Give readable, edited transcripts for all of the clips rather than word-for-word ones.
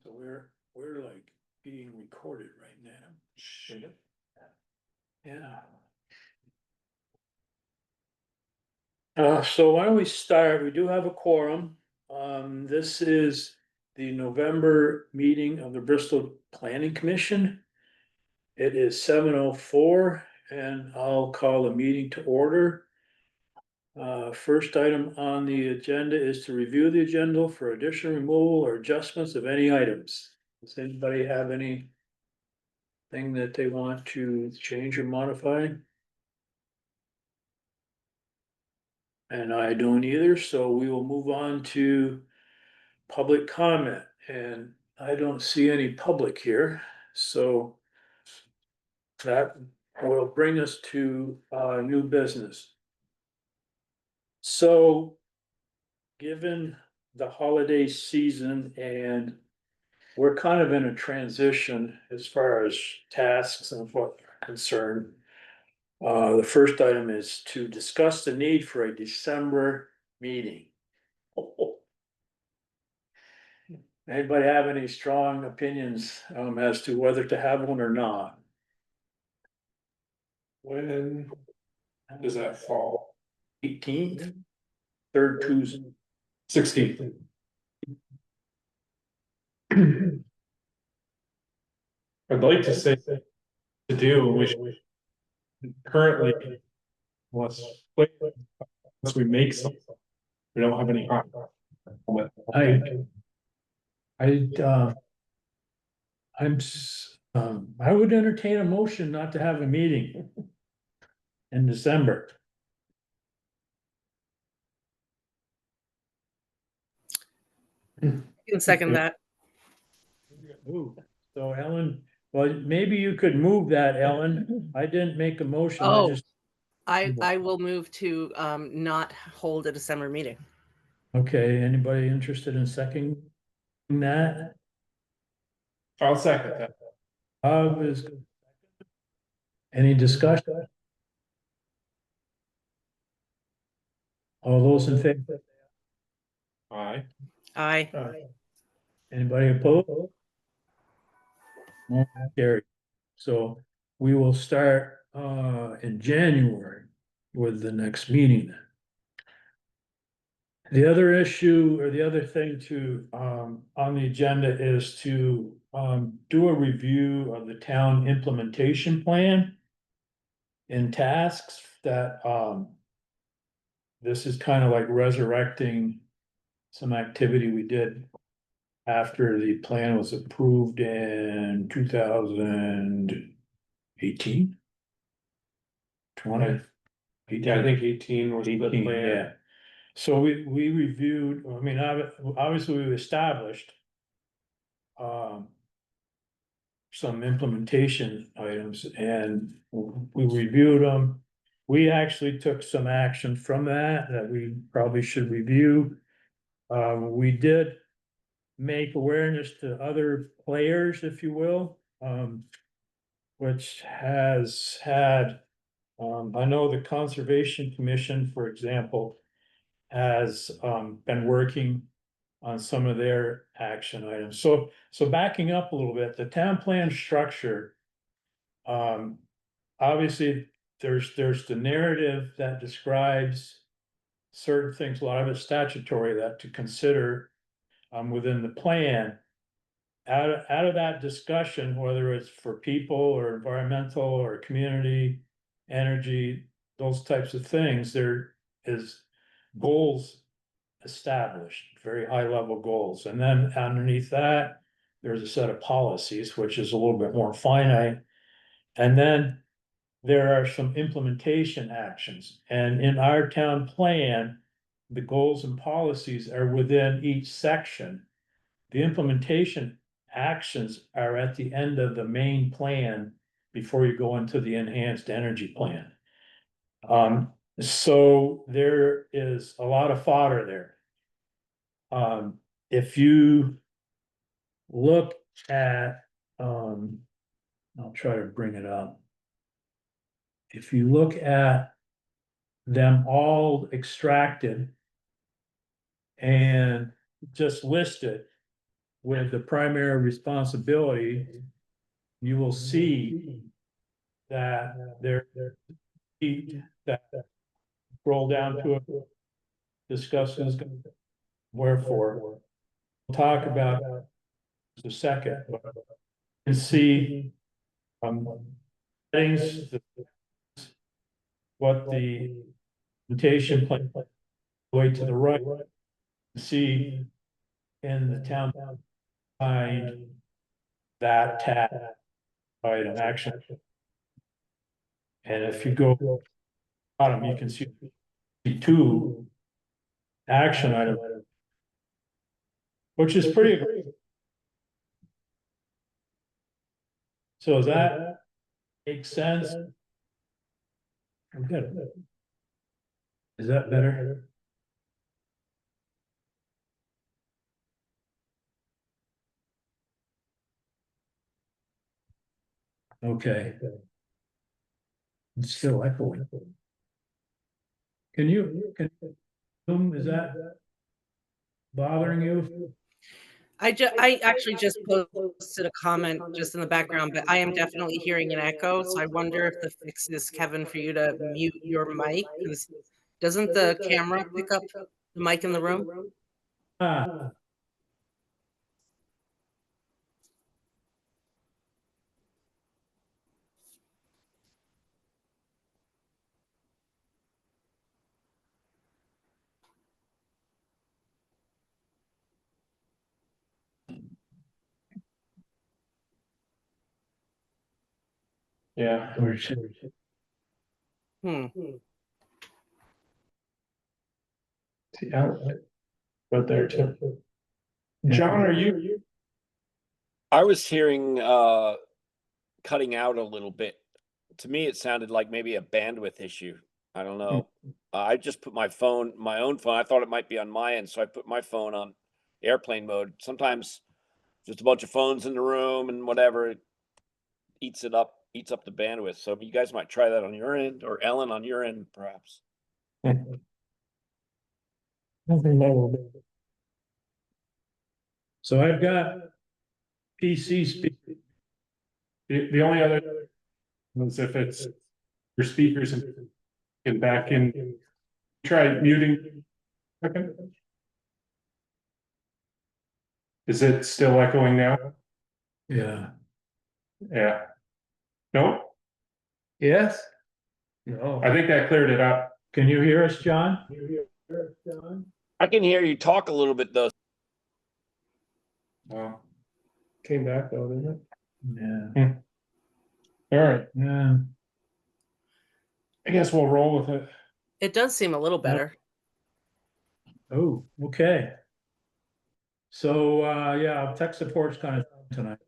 So we're like being recorded right now. Yeah. So why don't we start? We do have a quorum. This is the November meeting of the Bristol Planning Commission. It is 7:04 and I'll call the meeting to order. First item on the agenda is to review the agenda for additional removal or adjustments of any items. Does anybody have anything that they want to change or modify? And I don't either, so we will move on to public comment, and I don't see any public here, so that will bring us to new business. So, given the holiday season and we're kind of in a transition as far as tasks and what are concerned. The first item is to discuss the need for a December meeting. Anybody have any strong opinions as to whether to have one or not? When does that fall? 18th, third Tuesday. 16th. I'd like to say to do, we should currently, unless we make some, we don't have any. I would entertain a motion not to have a meeting in December. You can second that. Ooh, so Ellen, well, maybe you could move that, Ellen. I didn't make a motion. Oh, I will move to not hold a December meeting. Okay, anybody interested in seconding that? I'll second that. Any discussion? All those in favor? Aye. Aye. Anybody opposed? Carried. So we will start in January with the next meeting then. The other issue or the other thing to on the agenda is to do a review of the town implementation plan and tasks that this is kind of like resurrecting some activity we did after the plan was approved in 2018. 20. Yeah, I think 18 was the 18, plan. yeah. So we reviewed, I mean, obviously we established some implementation items and we reviewed them. We actually took some action from that we probably should review. We did make awareness to other players, if you will, which has had, I know the Conservation Commission, for example, has been working on some of their action items. So backing up a little bit, the town plan structure, obviously there's the narrative that describes certain things, a lot of it's statutory that to consider within the plan. Out of that discussion, whether it's for people or environmental or community, energy, those types of things, there is goals established, very high level goals. And then underneath that, there's a set of policies, which is a little bit more finite. And then there are some implementation actions. And in our town plan, the goals and policies are within each section. The implementation actions are at the end of the main plan before you go into the enhanced energy plan. So there is a lot of fodder there. If you look at, I'll try to bring it up. If you look at them all extracted and just list it with the primary responsibility, you will see that there that scroll down to it, discusses wherefore. We'll talk about the second, and see things, what the implementation plan way to the right, see in the town find that tab item action. And if you go bottom, you can see two action items, which is pretty aggressive. So does that make sense? Good. Is that better? Okay. It's still echoing. Can is that bothering you? I actually just posted a comment just in the background, but I am definitely hearing an echo. So I wonder if the fix is, Kevin, for you to mute your mic, because doesn't the camera pick up the mic in the room? Ah, Yeah. Hmm. See, but there too. John, are you? I was hearing cutting out a little bit. To me, it sounded like maybe a bandwidth issue. I don't know. I just put my own phone. I thought it might be on my end, so I put my phone on airplane mode. Sometimes just a bunch of phones in the room and whatever, it eats up the bandwidth. So you guys might try that on your end, or Ellen on your end, perhaps. so I've got PC speak. The only other is if it's your speakers and back in, try muting. Okay. Is it still echoing now? Yeah. Yeah. No, Yes? No. I think that cleared it up. Can you hear us, John? I can hear you talk a little bit though. Wow. Came back though, didn't it? Yeah. All right. Yeah. I guess we'll roll with it. It does seem a little better. Oh, okay. So, yeah, tech support's kind of tonight.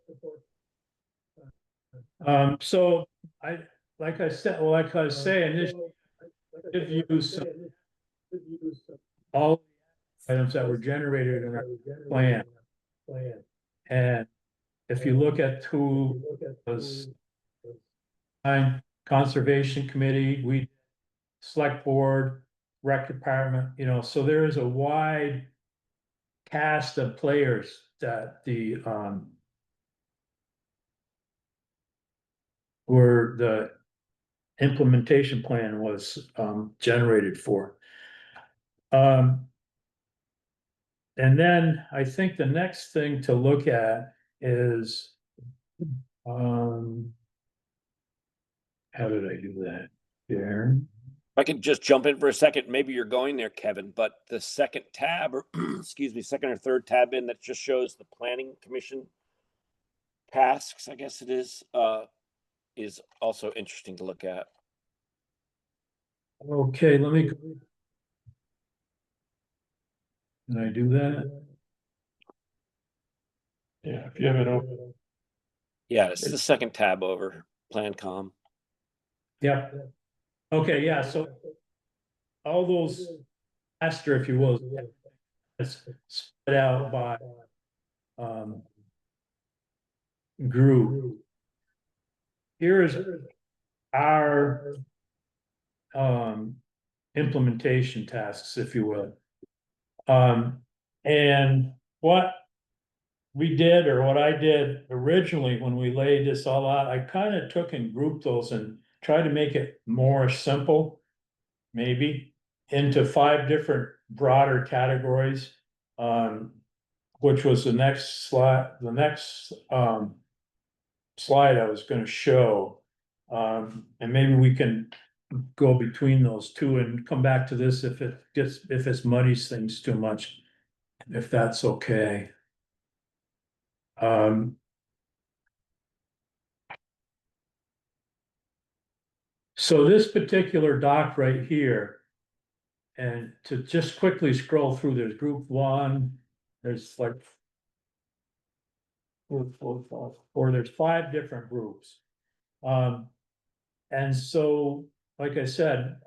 So like I said, like I was saying, this give you some all items that were generated in our plan. And if you look at who was conservation committee, we select board, rec department, so there is a wide cast of players that where the implementation plan was generated for. And then I think the next thing to look at is how did I do that? There. I could just jump in for a second. Maybe you're going there, Kevin, but the second tab, or excuse me, second or third tab in that just shows the planning commission tasks, I guess it is also interesting to look at. Okay, let me. Can I do that? Yeah, if you have it open. Yeah, it's the second tab over PlanCom. Yeah. Okay, yeah, so all those master, if you will, is spread out by group. Here's our implementation tasks, if you will. And what we did, or what I did originally when we laid this all out, I kind of took and grouped those and tried to make it more simple, maybe, into 5 different broader categories. Which was the next slide, slide I was gonna show. And maybe we can go between those two and come back to this if it muddies things too much, if that's okay. So this particular doc right here, and to just quickly scroll through, there's group 1, there's like or there's 5 different groups. And so, like I said,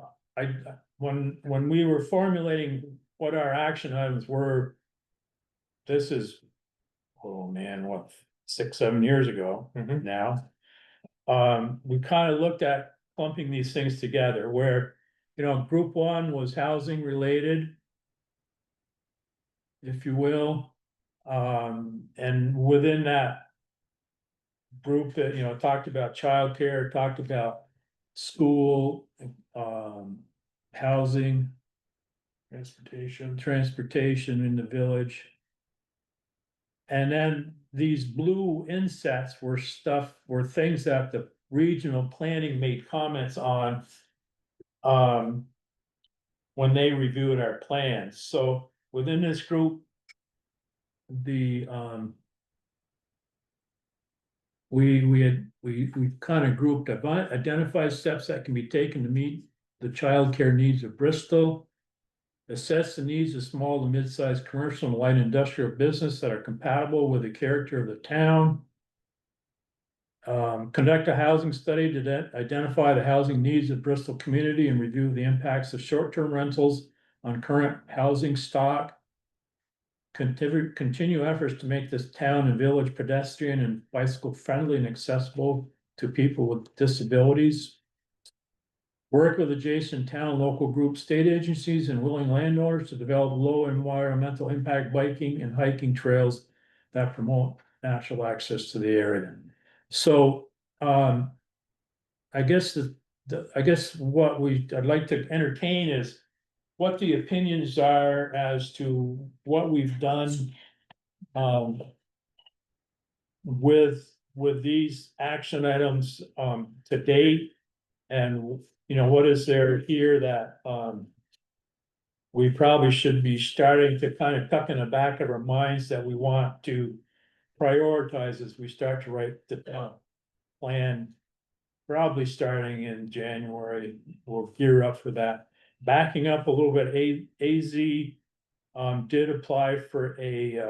when we were formulating what our action items were, this is, oh man, what, 6, 7 years ago now. We kind of looked at clumping these things together where, group 1 was housing related, if you will. And within that group that, talked about childcare, talked about school, housing, transportation in the village. And then these blue insets were things that the regional planning made comments on when they reviewed our plans. So within this group, we kind of grouped, identified steps that can be taken to meet the childcare needs of Bristol. Assess the needs of small to mid-sized commercial and light industrial business that are compatible with the character of the town. Conduct a housing study to identify the housing needs of Bristol community and review the impacts of short-term rentals on current housing stock. Continue efforts to make this town and village pedestrian and bicycle friendly and accessible to people with disabilities. Work with adjacent town, local groups, state agencies, and willing landowners to develop low environmental impact biking and hiking trails that promote natural access to the area. So, I guess what I'd like to entertain is what the opinions are as to what we've done with these action items to date, and what is there here that we probably should be starting to kind of tuck in the back of our minds that we want to prioritize as we start to write the plan, probably starting in January. We'll gear up for that. Backing up a little bit, AZ did apply for a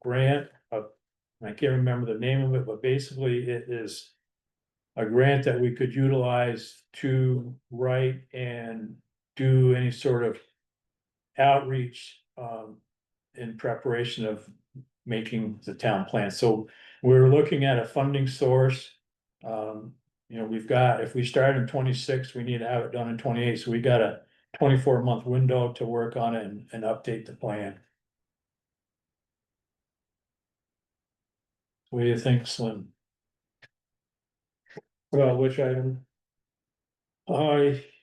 grant. I can't remember the name of it, but basically it is a grant that we could utilize to write and do any sort of outreach in preparation of making the town plan. So we're looking at a funding source. We've got, if we start in 26, we need to have it done in 28. So we got a 24-month window to work on it and update the plan. What do you think, Slim? Well, which item?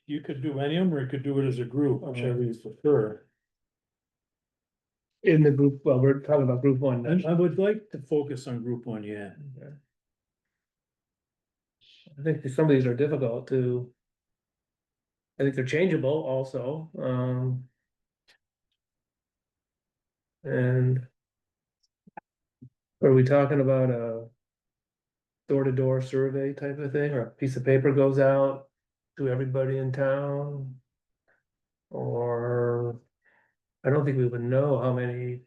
You could do any of them, or you could do it as a group, whichever you prefer. In the group, well, we're talking about group 1. I would like to focus on group 1, yeah. I think some of these are difficult to. I think they're changeable also, and. Are we talking about a door-to-door survey type of thing, or a piece of paper goes out to everybody in town? Or, I don't think we would know how many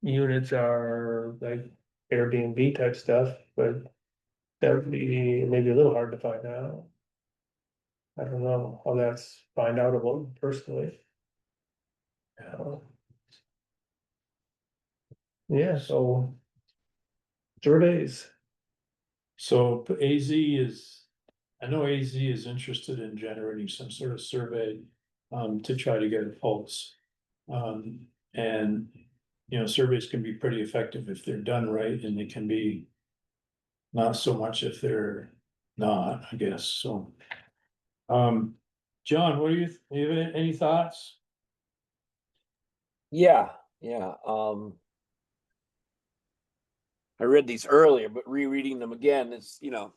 units are like Airbnb type stuff, but that would be maybe a little hard to find out. I don't know how that's find outable personally. Yeah, so surveys. So I know AZ is interested in generating some sort of survey to try to get a pulse. And, you know, surveys can be pretty effective if they're done right, and they can be not so much if they're not, I guess, so. John, what do you have any thoughts? Yeah, yeah. I read these earlier, but rereading them again, it's, you know,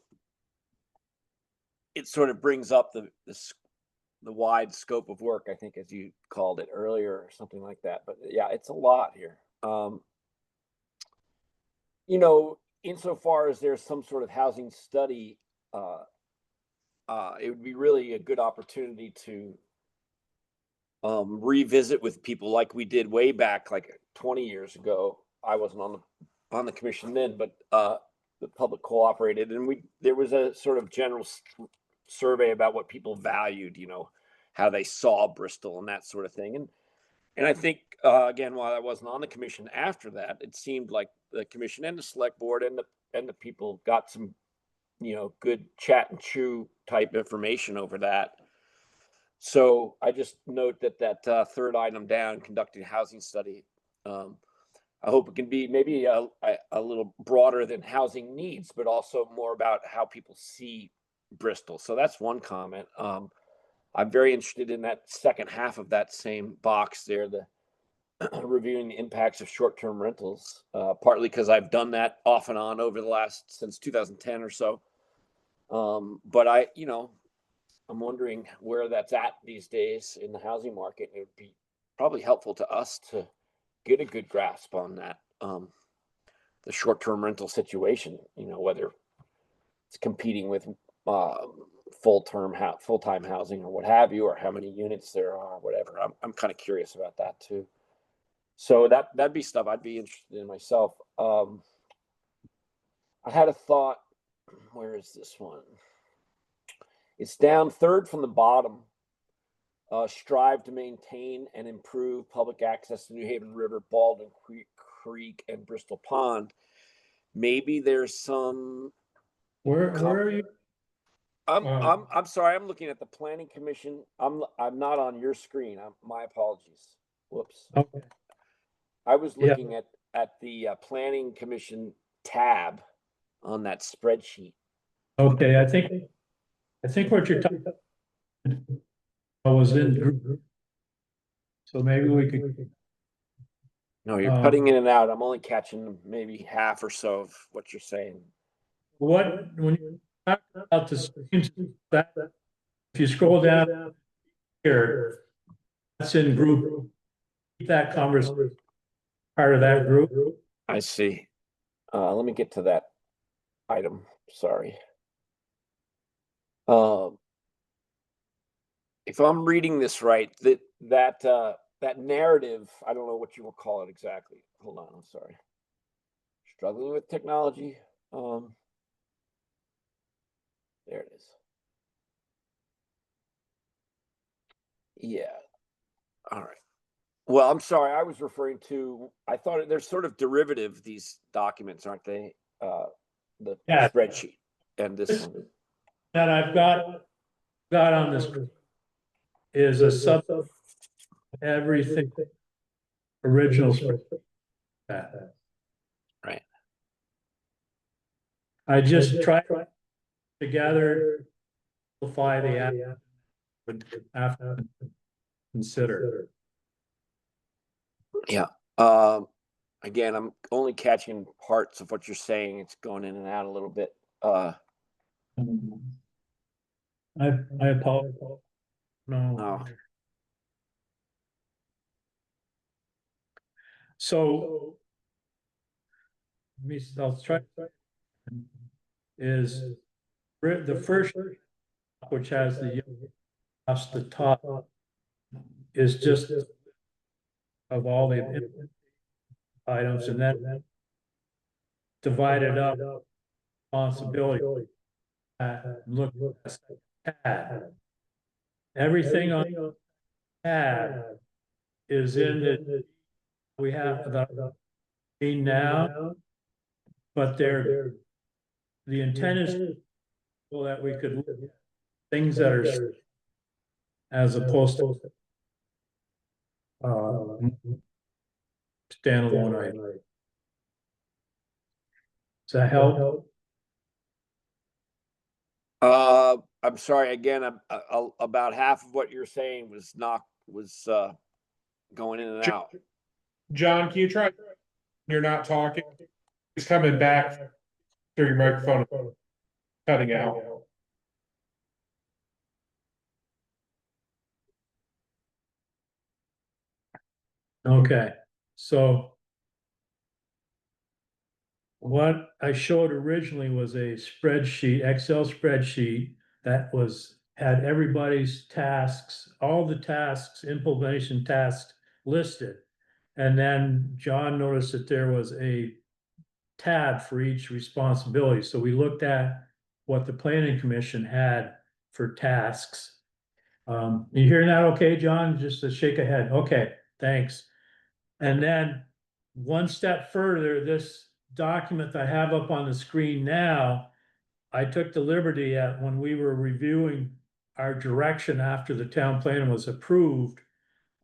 it sort of brings up the wide scope of work, I think, as you called it earlier, or something like that. But yeah, it's a lot here. You know, insofar as there's some sort of housing study, it would be really a good opportunity to revisit with people like we did way back, like 20 years ago. I wasn't on the commission then, but the public cooperated, and there was a sort of general survey about what people valued, you know, how they saw Bristol and that sort of thing. And I think again, while I wasn't on the commission after that, it seemed like the commission and the select board and the people got some, you know, good chat and chew type information over that. So I just note that third item down, conducting housing study. I hope it can be maybe a little broader than housing needs, but also more about how people see Bristol. So that's one comment. I'm very interested in that second half of that same box there, the reviewing the impacts of short-term rentals, partly because I've done that off and on over the last, since 2010 or so. But I'm wondering where that's at these days in the housing market. It would be probably helpful to us to get a good grasp on that, the short-term rental situation, you know, whether it's competing with full-time housing or what have you, or how many units there are, whatever. I'm kind of curious about that too. So that'd be stuff I'd be interested in myself. I had a thought. Where is this one? It's down third from the bottom. Strive to maintain and improve public access to New Haven River, Baldwin Creek, and Bristol Pond. Maybe there's some. Where are you? I'm sorry. I'm looking at the Planning Commission. I'm not on your screen. My apologies. Whoops. Okay. I was looking at the Planning Commission tab on that spreadsheet. Okay, I think what you're talking was in group. So maybe we could. No, you're cutting in and out. I'm only catching maybe half or so of what you're saying. When you talk about the streams, that if you scroll down here, that's in group. Keep that conversation part of that group. I see. Let me get to that item. Sorry. If I'm reading this right, that narrative, I don't know what you will call it exactly. Hold on, I'm sorry. Struggling with technology. There it is. Yeah. All right. Well, I'm sorry. I was referring to. I thought they're sort of derivative. These documents, aren't they? The spreadsheet and this one that I've got on this is a sub everything original spreadsheet. Right. I just try to gather, simplify the app, would have to consider. Yeah. Again, I'm only catching parts of what you're saying. It's going in and out a little bit. I apologize. No. Oh. So, I'll try. Is the first, which has the across the top, is just of all the items, and then divided up responsibility. Look at tab. Everything on tab is in the we have the now, but the intent is so that we could look at things that are as opposed to standalone item. Does that help? I'm sorry again. About half of what you're saying was going in and out. John, can you try? You're not talking. He's coming back through your microphone, cutting out. Okay, so what I showed originally was a spreadsheet, Excel spreadsheet that had everybody's tasks, all the tasks, implementation tasks listed. And then John noticed that there was a tab for each responsibility. So we looked at what the planning commission had for tasks. You hearing that okay, John? Just a shake of head. Okay, thanks. And then one step further, this document that I have up on the screen now, I took the liberty at when we were reviewing our direction after the town plan was approved,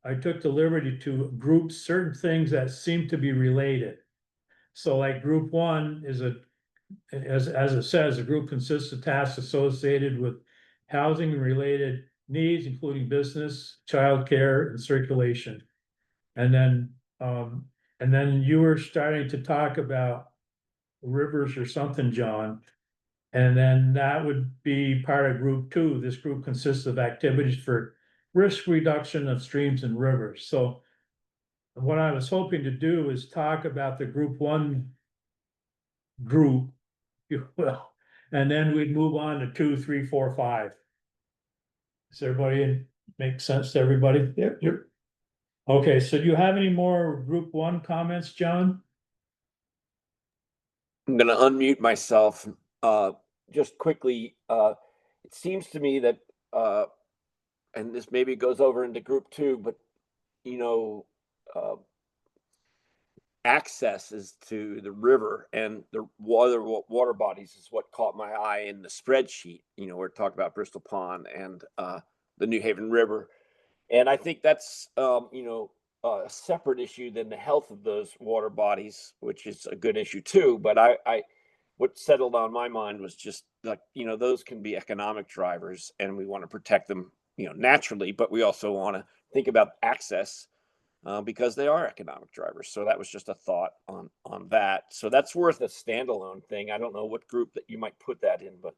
I took the liberty to group certain things that seem to be related. So like group one is as it says, the group consists of tasks associated with housing and related needs, including business, childcare, and circulation. And then you were starting to talk about rivers or something, John. And then that would be part of group two. This group consists of activities for risk reduction of streams and rivers. So what I was hoping to do is talk about the group one group, if you will, and then we'd move on to 2, 3, 4, 5. Does everybody make sense to everybody? Yep. Okay, so do you have any more group one comments, John? I'm going to unmute myself. Just quickly, it seems to me that, and this maybe goes over into group two, but access to the river and the water bodies is what caught my eye in the spreadsheet. We're talking about Bristol Pond and the New Haven River, and I think that's a separate issue than the health of those water bodies, which is a good issue too. But what settled on my mind was just like, those can be economic drivers, and we want to protect them, naturally, but we also want to think about access because they are economic drivers. So that was just a thought on that. So that's worth a standalone thing. I don't know what group that you might put that in, but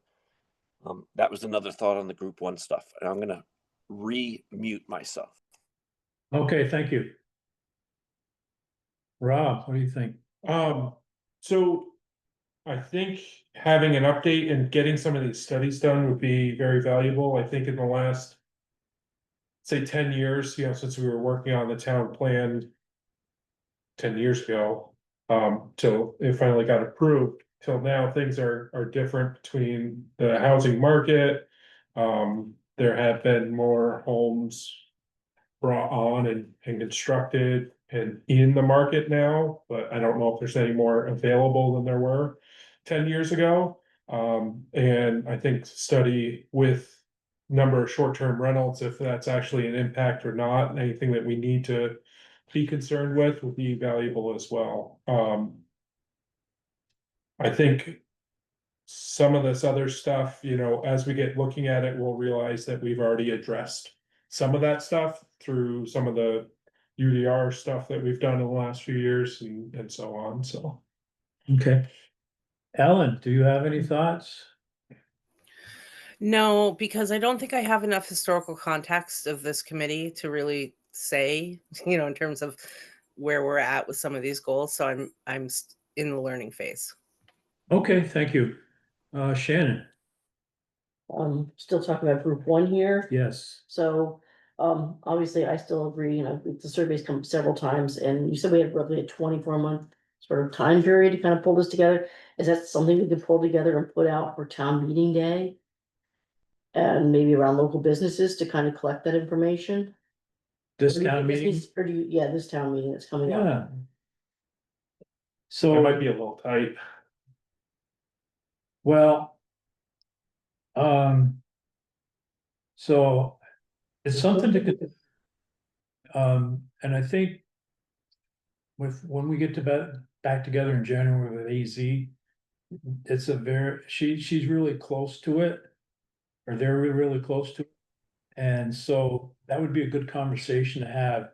that was another thought on the group one stuff. And I'm going to re-mute myself. Okay, thank you. Rob, what do you think? So I think having an update and getting some of these studies done would be very valuable. I think in the last, say, 10 years, since we were working on the town plan 10 years ago, till it finally got approved, till now, things are different between the housing market. There have been more homes brought on and constructed and in the market now, but I don't know if there's any more available than there were 10 years ago. And I think study with number of short-term rentals, if that's actually an impact or not, anything that we need to be concerned with would be valuable as well. I think some of this other stuff, as we get looking at it, we'll realize that we've already addressed some of that stuff through some of the UDR stuff that we've done in the last few years and so on, so. Okay. Ellen, do you have any thoughts? No, because I don't think I have enough historical context of this committee to really say, in terms of where we're at with some of these goals. So I'm in the learning phase. Okay, thank you. Shannon, Still talking about group one here. yes. So, obviously I still agree, the survey's come several times and you said we had roughly a 24-month sort of time period to kind of pull this together. Is that something we could pull together and put out for town meeting day? And maybe around local businesses to kind of collect that information? This Or do you town think this meeting? needs- Or do you, yeah, this town meeting that's coming up. Yeah. It So, might be a little tight. well, so it's something to, and I think when we get to back together in January with AZ, it's she's really close to it, or they're really close to it. And so that would be a good conversation to have.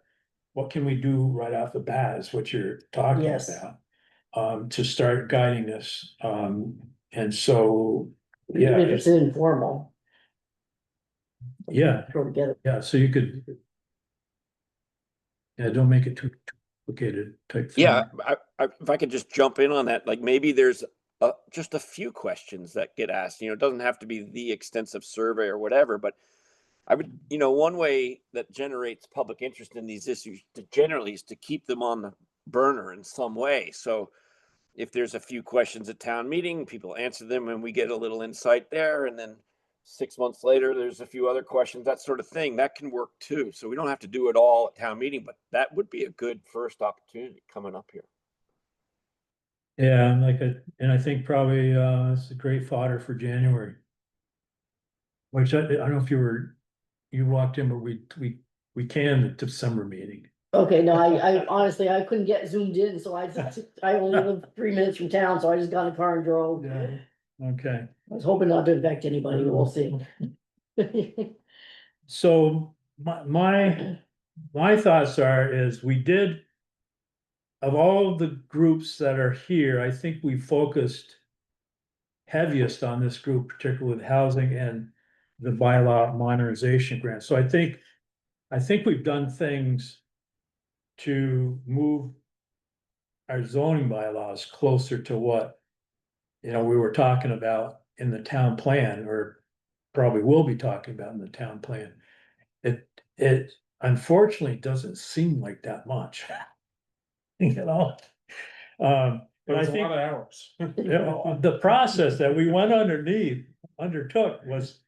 What can we do right off the bat is what you're talking Yes. about, to start guiding us. And so, Even yeah, if it's informal. Yeah. Throw together. yeah, so you could. Yeah, don't make it too complicated type thing. Yeah, if I could just jump in on that, like maybe there's just a few questions that get asked. You know, it doesn't have to be the extensive survey or whatever, but I would, one way that generates public interest in these issues generally is to keep them on the burner in some way. So if there's a few questions at town meeting, people answer them and we get a little insight there. And then 6 months later, there's a few other questions, that sort of thing. That can work too. So we don't have to do it all at town meeting, but that would be a good first opportunity coming up here. Yeah, and I think probably it's a great fodder for January. Which I don't know if you walked in, but we canned the December meeting. Okay, no, I honestly, I couldn't get zoomed in, so I only live 3 minutes from town, so I just got in the car and drove. Yeah. Okay, I was hoping not to affect anybody, we'll see. so my thoughts is we did. Of all the groups that are here, I think we focused heaviest on this group, particularly with housing and the bylaw modernization grant. So I think we've done things to move our zoning bylaws closer to what, we were talking about in the town plan, or probably will be talking about in the town plan. It unfortunately doesn't seem like that much. But I There's a think lot of hours. the process that we undertook was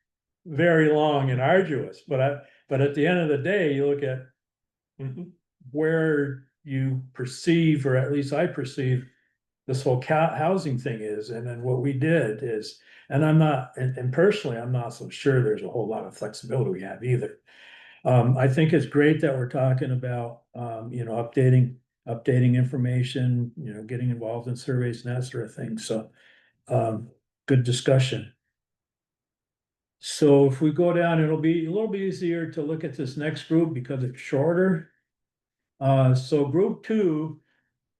very long and arduous, but at the end of the day, you look at where you perceive, or at least I perceive, this whole housing thing is, and then what we did is, and I'm not, and personally, I'm not so sure there's a whole lot of flexibility we have either. I think it's great that we're talking about, updating information, getting involved in surveys and that sort of thing. So, good discussion. So if we go down, it'll be a little bit easier to look at this next group because it's shorter. So group 2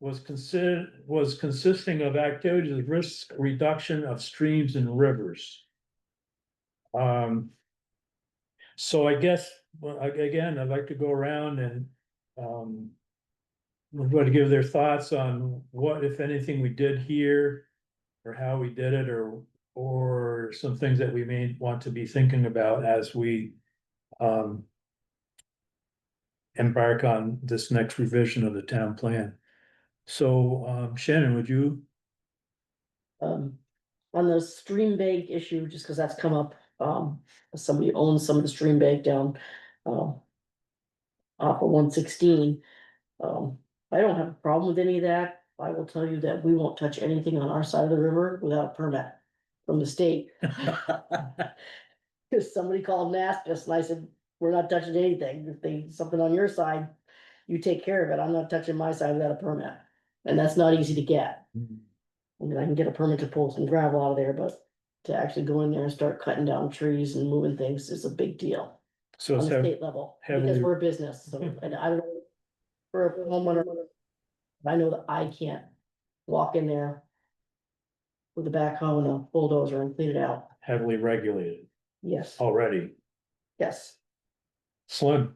was consisting of activities of risk reduction of streams and rivers. So I guess, well, again, I'd like to go around and everybody give their thoughts on what, if anything, we did here, or how we did it, or some things that we may want to be thinking about as we embark on this next revision of the town plan. So, Shannon, would you? On the stream bank issue, just because that's come up, somebody owns some of the stream bank down, off of 116. I don't have a problem with any of that. I will tell you that we won't touch anything on our side of the river without a permit from the state. Cause somebody called and asked us, and I said, we're not touching anything. If they, something on your side, you take care of it. I'm not touching my side without a permit. And that's not easy to get. I mean, I can get a permit to pull some gravel out of there, but to actually go in there and start cutting down trees and moving things is a big deal So on it's the state level, because we're a business, so, and I don't know. For a homeowner, I know that I can't walk in there with a backhoe and a bulldozer and clean it out. heavily regulated Yes, already. yes. Slim.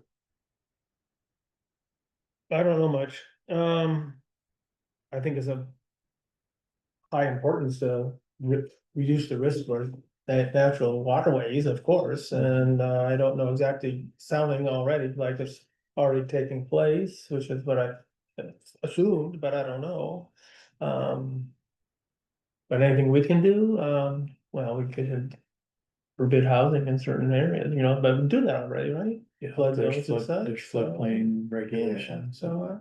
I don't know much. I think it's a high importance to reduce the risk for natural waterways, of course, and I don't know exactly sounding already like it's already taking place, which is what I assumed, but I don't know. But anything we can do, well, we could forbid housing in certain areas, but we do that already, right? Yeah, Flood there's zones and such, there's floodplain regulation. Yeah, so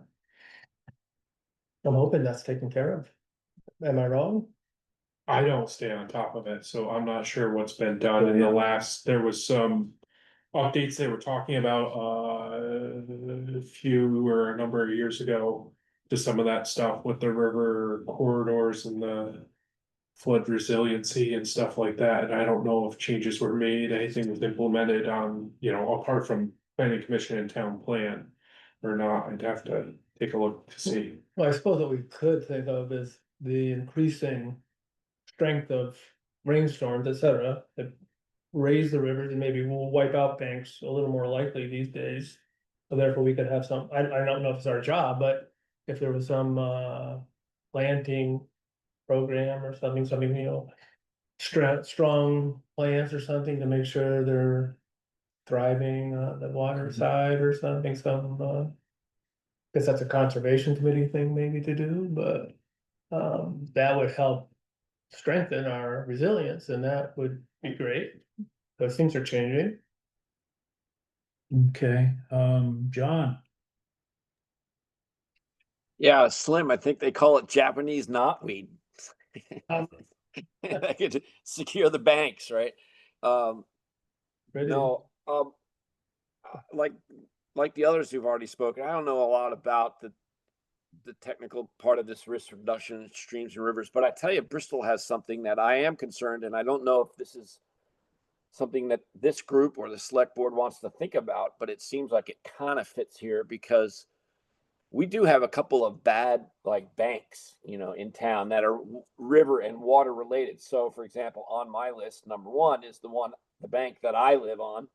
I'm hoping that's taken care of. Am I wrong? I don't stay on top of it, so I'm not sure what's been done in the last, there was some updates they were talking about, a few or a number of years ago. To some of that stuff with the river corridors and the flood resiliency and stuff like that, and I don't know if changes were made, anything was implemented on, apart from planning commission and town plan. Or not, I'd have to take a look to see. Well, I suppose what we could think of is the increasing strength of rainstorms, etc. That raise the rivers and maybe will wipe out banks a little more likely these days. So therefore we could have some, I don't know if it's our job, but if there was some planting program or something, strong plants or something to make sure they're thriving on the water side or something, guess that's a conservation committee thing maybe to do, but that would help strengthen our resilience, and that would be great. Those things are changing. Okay, John, Yeah, Slim, I think they call it Japanese knotweed. Um, That could secure the banks, right? Ready? No, like the others who've already spoken, I don't know a lot about the technical part of this risk reduction in streams and rivers, but I tell you, Bristol has something that I am concerned, and I don't know if this is something that this group or the select board wants to think about, but it seems like it kind of fits here because we do have a couple of bad like banks, in town that are river and water related. So, for example, on my list, number one is the bank that I live on,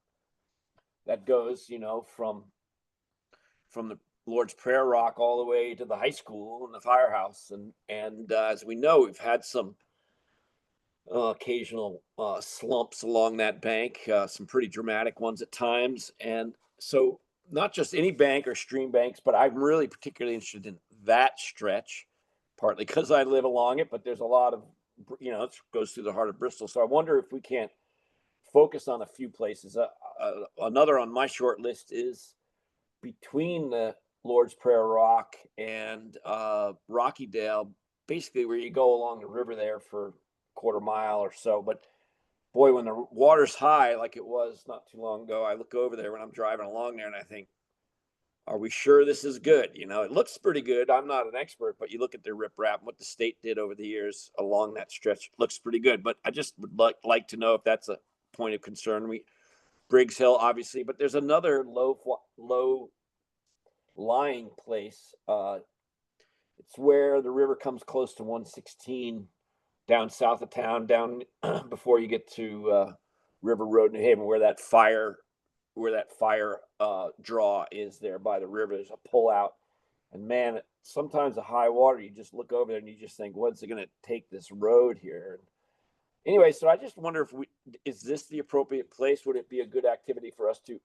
that goes, from the Lord's Prayer Rock all the way to the high school and the firehouse, and as we know, we've had some occasional slumps along that bank, some pretty dramatic ones at times, and so not just any bank or stream banks, but I'm really particularly interested in that stretch, partly because I live along it, but there's a lot of, it goes through the heart of Bristol. So I wonder if we can't focus on a few places. Another on my short list is between the Lord's Prayer Rock and Rockydale, basically where you go along the river there for a quarter mile or so. But boy, when the water's high, like it was not too long ago, I look over there when I'm driving along there and I think, are we sure this is good? It looks pretty good. I'm not an expert, but you look at their riprap and what the state did over the years along that stretch, looks pretty good. But I just would like to know if that's a point of concern. Briggs Hill, obviously, but there's another low lying place. It's where the river comes close to 116 down south of town, down before you get to River Road, New Haven, where that fire draw is there by the river. There's a pull out, and man, sometimes the high water, you just look over there and you just think, what's it going to take this road here? Anyway, so I just wonder is this the appropriate place? Would it be a good activity for us to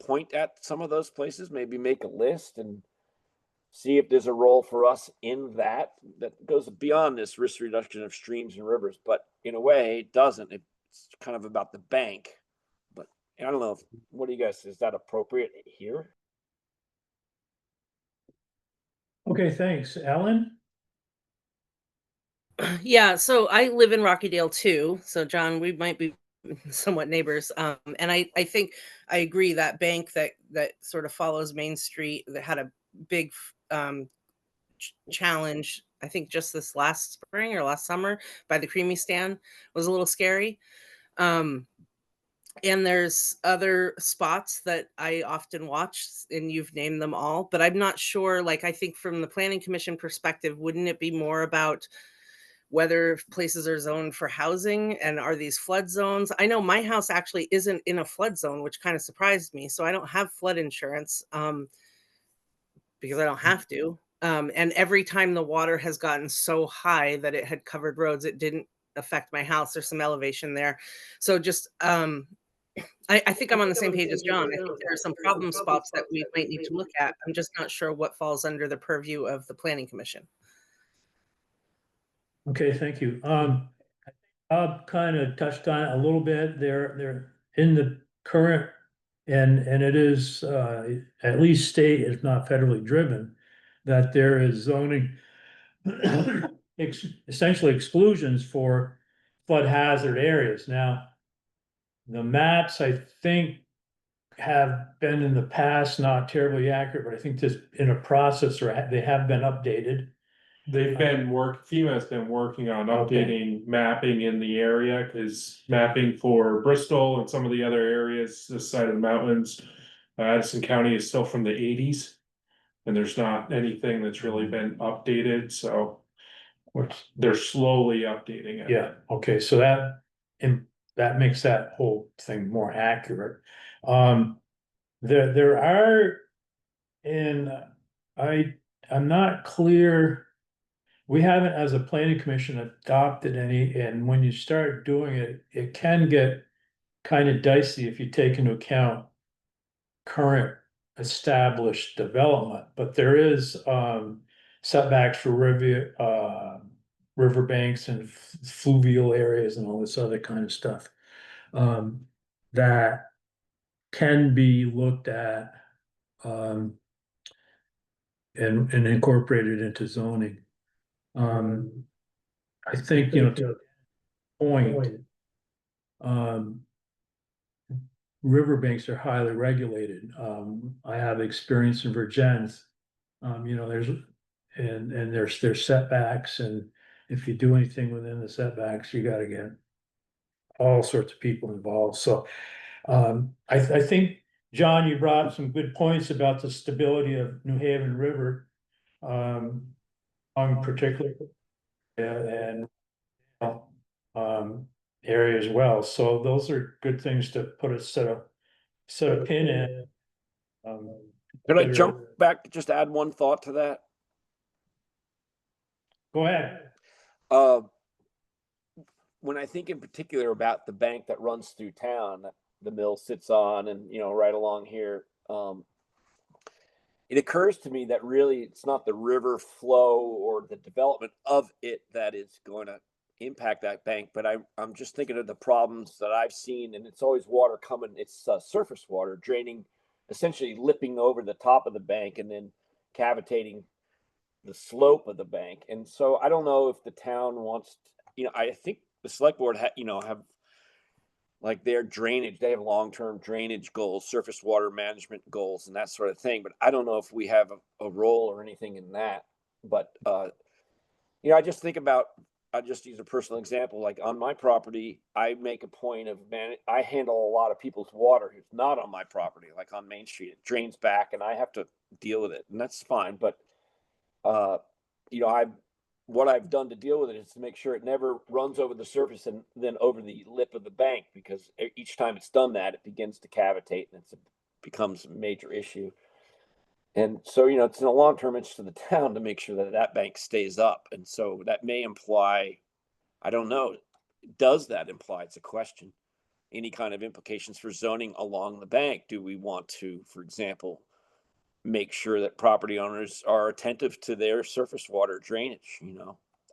point at some of those places, maybe make a list and see if there's a role for us in that goes beyond this risk reduction of streams and rivers, but in a way it doesn't. It's kind of about the bank, but I don't know. What do you guys, is that appropriate here? okay, thanks, Alan. Yeah, so I live in Rockydale too. So John, we might be somewhat neighbors. And I think I agree that bank that sort of follows Main Street that had a big challenge, I think just this last spring or last summer by the Creamy Stand was a little scary. And there's other spots that I often watch, and you've named them all, but I'm not sure. Like, I think from the Planning Commission perspective, wouldn't it be more about whether places are zoned for housing and are these flood zones? I know my house actually isn't in a flood zone, which kind of surprised me. So I don't have flood insurance because I don't have to. And every time the water has gotten so high that it had covered roads, it didn't affect my house. There's some elevation there. So just, I think I'm on the same page as John. I think there are some problem spots that we might need to look at. I'm just not sure what falls under the purview of the Planning Commission. Okay, thank you. Bob kind of touched on it a little bit. They're in the current, and it is at least state, if not federally driven, that there is zoning essentially exclusions for flood hazard areas. Now, the maps, I think, have been in the past not terribly accurate, but I think this in a process, or they have been updated. FEMA's been working on Okay. updating mapping in the area, cause mapping for Bristol and some of the other areas this side of the mountains. Addison County is still from the eighties. And there's not anything that's really been updated, so they're slowly updating it. Yeah, okay, so that makes that whole thing more accurate. There are, and I'm not clear. We haven't, as a planning commission, adopted any, and when you start doing it, it can get kind of dicey if you take into account current established development, but there is setbacks for riverbanks and fluvial areas and all this other kind of stuff that can be looked at and incorporated into zoning. I think, to the point, riverbanks are highly regulated. I have experience in Virgins. There's setbacks, and if you do anything within the setbacks, you gotta get all sorts of people involved. So I think, John, you brought up some good points about the stability of New Haven River. On particular, and area as well. So those are good things to put set a pin in. Could I jump back, just add one thought to that? Go ahead. When I think in particular about the bank that runs through town, that the mill sits on, and right along here, it occurs to me that really it's not the river flow or the development of it that is going to impact that bank, but I'm just thinking of the problems that I've seen, and it's always water coming. It's surface water draining, essentially lipping over the top of the bank and then cavitating the slope of the bank. And so I don't know if the town wants to, I think the select board have like their drainage, they have long-term drainage goals, surface water management goals, and that sort of thing. But I don't know if we have a role or anything in that. But I just think about, I just use a personal example. Like on my property, I make a point of I handle a lot of people's water who's not on my property, like on Main Street. It drains back, and I have to deal with it, and that's fine. But what I've done to deal with it is to make sure it never runs over the surface and then over the lip of the bank, because each time it's done that, it begins to cavitate, and it becomes a major issue. And so, it's in the long-term interest of the town to make sure that that bank stays up. And so that may imply, I don't know, does that imply, it's a question, any kind of implications for zoning along the bank? Do we want to, for example, make sure that property owners are attentive to their surface water drainage?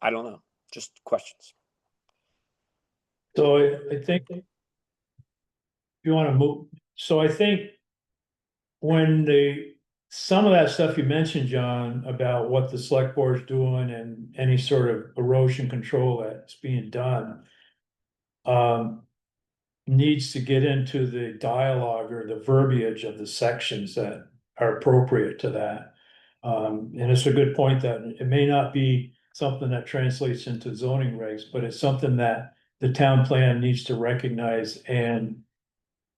I don't know, just questions. So I think if you want to move, so I think when some of that stuff you mentioned, John, about what the select board's doing and any sort of erosion control that's being done, needs to get into the dialogue or the verbiage of the sections that are appropriate to that. And it's a good point that it may not be something that translates into zoning regs, but it's something that the town plan needs to recognize and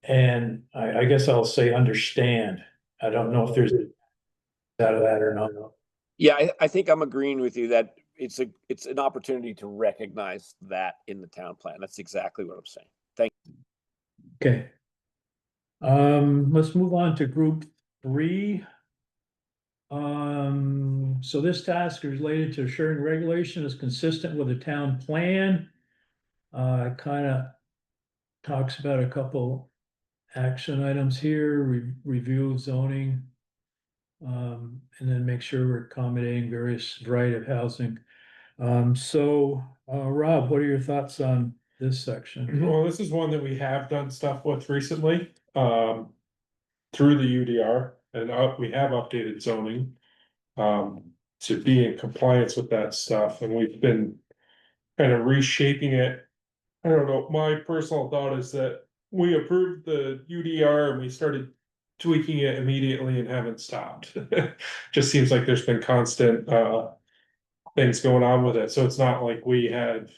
I guess I'll say understand. I don't know if there's out of that or not. Yeah, I think I'm agreeing with you that it's an opportunity to recognize that in the town plan. That's exactly what I'm saying. Thank you. Okay. Let's move on to group 3. So this task is related to assuring regulation is consistent with the town plan. Kind of talks about a couple action items here, review zoning. And then make sure we're accommodating various variety of housing. Rob, what are your thoughts on this section? Well, this is one that we have done stuff with recently, through the UDR, and we have updated zoning. To be in compliance with that stuff, and we've been kind of reshaping it. I don't know, my personal thought is that we approved the UDR and we started tweaking it immediately and haven't stopped. Just seems like there's been constant things going on with it, so it's not like we had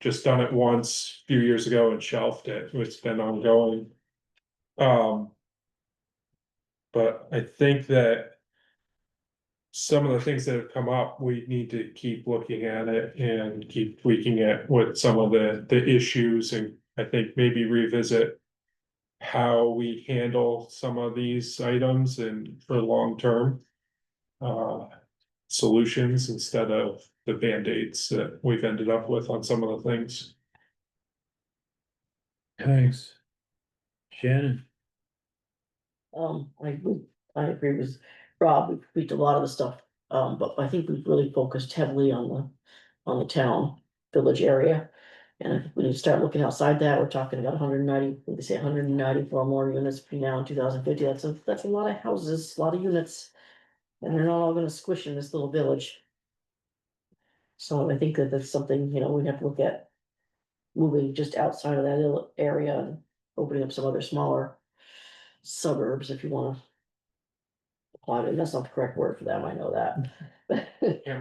just done it once a few years ago and shelved it. It's been ongoing. But I think that some of the things that have come up, we need to keep looking at it and keep tweaking it with some of the issues, and I think maybe revisit how we handle some of these items and for long term solutions instead of the band-aids that we've ended up with on some of the things. Thanks. Shannon, I agree with Rob, we've tweaked a lot of the stuff, but I think we've really focused heavily on the town, village area. And I think we need to start looking outside that, we're talking about 190, they say 194 more units between now and 2050, that's a lot of houses, a lot of units. And they're not all gonna squish in this little village. So I think that that's something, we have to look at. Moving just outside of that little area and opening up some other smaller suburbs, if you wanna. Apply it, that's not the correct word for them, I know that.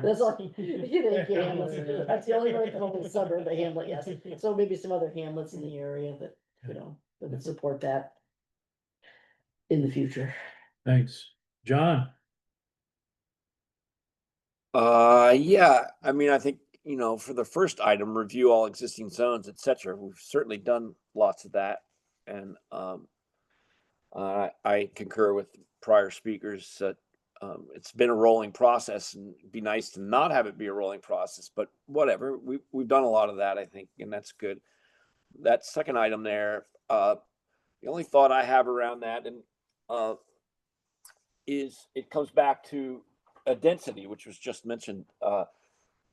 That's all, thank you, hamlets, that's the only way to come up with a suburb, a hamlet, yes, so maybe some other hamlets in the area that, that would support that. In the future. thanks. John, Yeah, I mean, I think, for the first item, review all existing zones, et cetera. We've certainly done lots of that. And I concur with prior speakers that it's been a rolling process, and it'd be nice to not have it be a rolling process, but whatever. We've done a lot of that, I think, and that's good. That second item there, the only thought I have around that and is it comes back to a density, which was just mentioned. A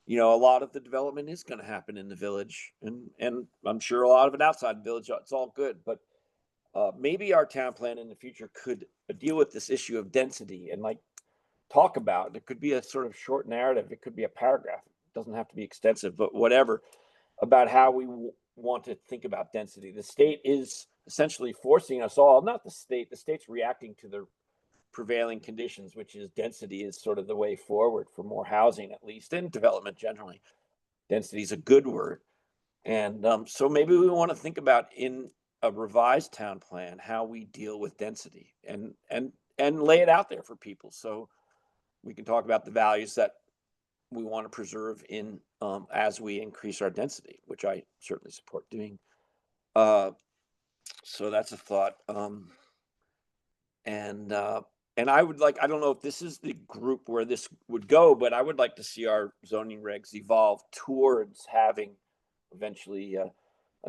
lot of the development is going to happen in the village, and I'm sure a lot of it outside the village. It's all good, but maybe our town plan in the future could deal with this issue of density and talk about. It could be a sort of short narrative. It could be a paragraph. It doesn't have to be extensive, but whatever, about how we want to think about density. The state is essentially forcing us all, not the state's reacting to the prevailing conditions, which is density is sort of the way forward for more housing, at least in development generally. Density is a good word. And so maybe we want to think about in a revised town plan how we deal with density and lay it out there for people, so we can talk about the values that we want to preserve in as we increase our density, which I certainly support doing. So that's a thought. And I would I don't know if this is the group where this would go, but I would like to see our zoning regs evolve towards having eventually a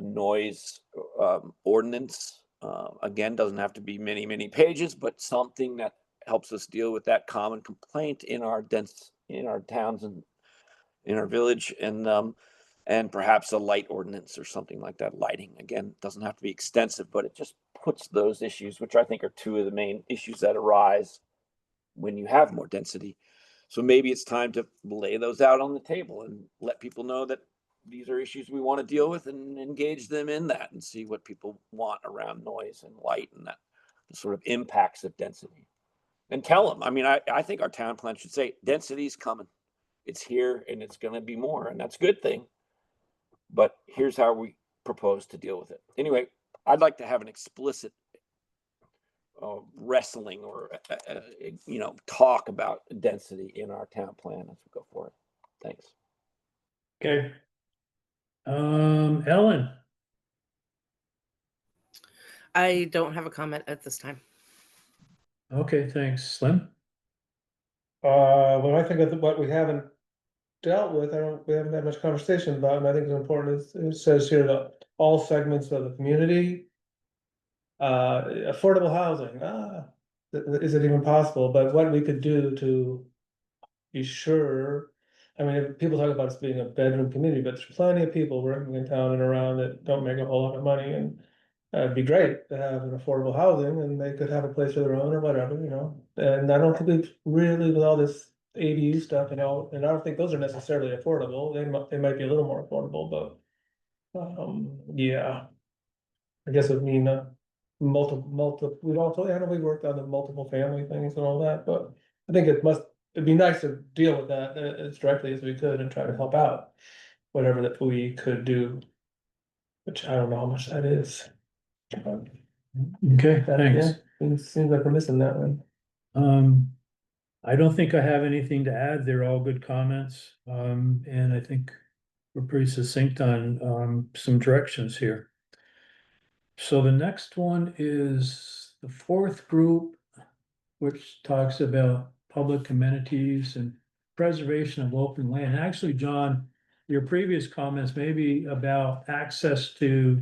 noise ordinance. Again, doesn't have to be many, many pages, but something that helps us deal with that common complaint in our towns and in our village, and perhaps a light ordinance or something like that. Lighting, again, doesn't have to be extensive, but it just puts those issues, which I think are two of the main issues that arise when you have more density. So maybe it's time to lay those out on the table and let people know that these are issues we want to deal with, and engage them in that and see what people want around noise and light and that the sort of impacts of density. And tell them, I mean, I think our town plan should say density is coming. It's here and it's going to be more, and that's a good thing. But here's how we propose to deal with it. Anyway, I'd like to have an explicit wrestling or talk about density in our town plan as we go forward. Thanks. okay. Ellen, I don't have a comment at this time. okay, thanks. Slim, When I think of what we haven't dealt with, we haven't had much conversation about, and I think it's important, it says here that all segments of the community. Affordable housing, is it even possible? But what we could do to be sure, I mean, people talk about us being a bedroom community, but there's plenty of people working in town and around that don't make a whole lot of money, and it'd be great to have an affordable housing, and they could have a place of their own or whatever, and I don't think we've really, with all this ADU stuff, and I don't think those are necessarily affordable. They might be a little more affordable, but yeah. I guess it would mean we'd also, I know we worked on the multiple family things and all that, but I think it'd be nice to deal with that as directly as we could and try to help out. Whatever that we could do. Which I don't know how much that is. But Okay, that, thanks. yeah, it seems like we're missing that one. I don't think I have anything to add. They're all good comments. And I think we're pretty succinct on, some directions here. So the next one is the fourth group, which talks about public amenities and preservation of open land. Actually, John, your previous comments maybe about access to,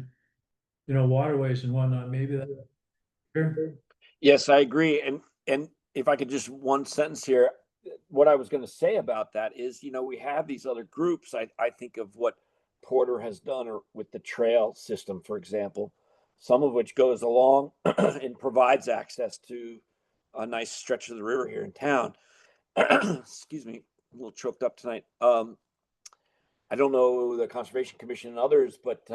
waterways and whatnot, maybe that. Yes, I agree. And if I could just one sentence here, what I was going to say about that is, we have these other groups. I think of what Porter has done or with the trail system, for example, some of which goes along and provides access to a nice stretch of the river here in town. Excuse me, a little choked up tonight. I don't know the Conservation Commission and others, but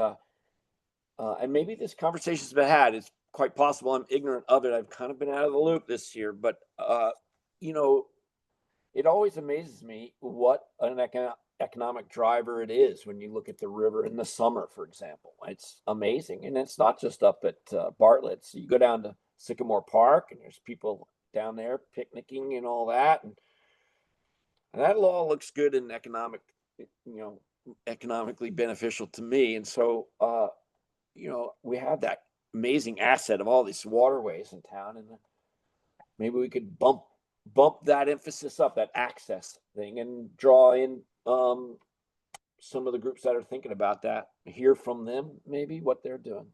and maybe this conversation's been had. It's quite possible I'm ignorant of it. I've kind of been out of the loop this year, but it always amazes me what an economic driver it is when you look at the river in the summer, for example. It's amazing, and it's not just up at Bartlett's. You go down to Sycamore Park, and there's people down there picnicking and all that, and that all looks good and economically beneficial to me. And so, we have that amazing asset of all these waterways in town, and maybe we could bump that emphasis up, that access thing, and draw in some of the groups that are thinking about that, hear from them, maybe what they're doing.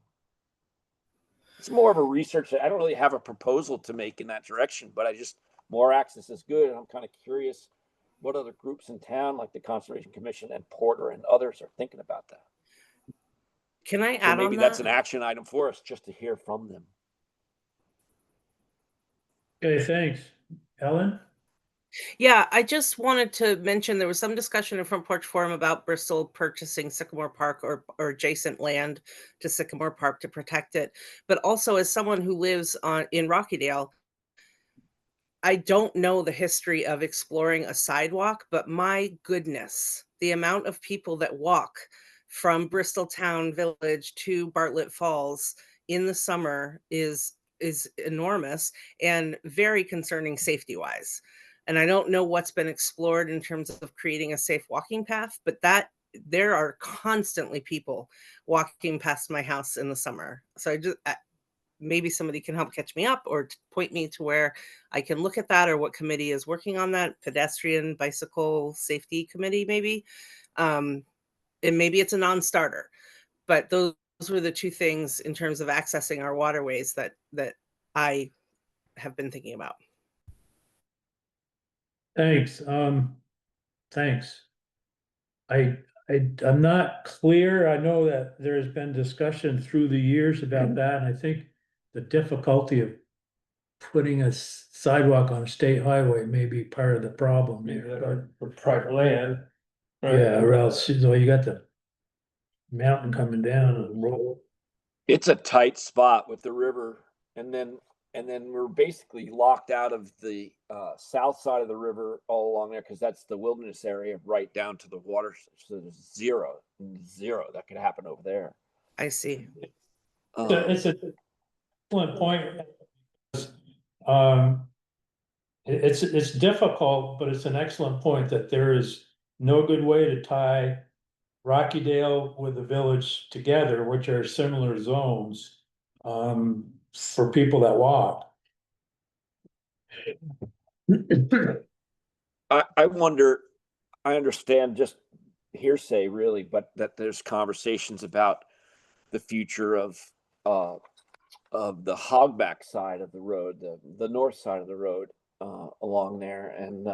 It's more of a research. I don't really have a proposal to make in that direction, but more access is good. And I'm kind of curious what other groups in town, like the Conservation Commission and Porter and others, are thinking about that. Can I So add maybe on that's that? an action item for us, just to hear from them. Okay, thanks. Ellen? Yeah, I just wanted to mention there was some discussion in Front Porch Forum about Bristol purchasing Sycamore Park or adjacent land to Sycamore Park to protect it. But also, as someone who lives in Rockydale, I don't know the history of exploring a sidewalk, but my goodness, the amount of people that walk from Bristol Town Village to Bartlett Falls in the summer is enormous and very concerning safety wise. And I don't know what's been explored in terms of creating a safe walking path, but that there are constantly people walking past my house in the summer. So maybe somebody can help catch me up or point me to where I can look at that, or what committee is working on that. Pedestrian bicycle safety committee, maybe. And maybe it's a non-starter, but those were the two things in terms of accessing our waterways that I have been thinking about. Thanks. Thanks. I'm not clear. I know that there's been discussion through the years about that, and I think the difficulty of putting a sidewalk on a state highway may be part of the problem Maybe there, that but are for private land. right? yeah, or else, you got the mountain coming down and roll. It's a tight spot with the river, and then we're basically locked out of the south side of the river all along there, because that's the wilderness area right down to the water. So there's zero that could happen over there. I see. It's an excellent point. Um, it's difficult, but it's an excellent point that there is no good way to tie Rockydale with the village together, which are similar zones, for people that walk. I wonder. I understand just hearsay, really, but that there's conversations about the future of the hogback side of the road, the north side of the road along there, and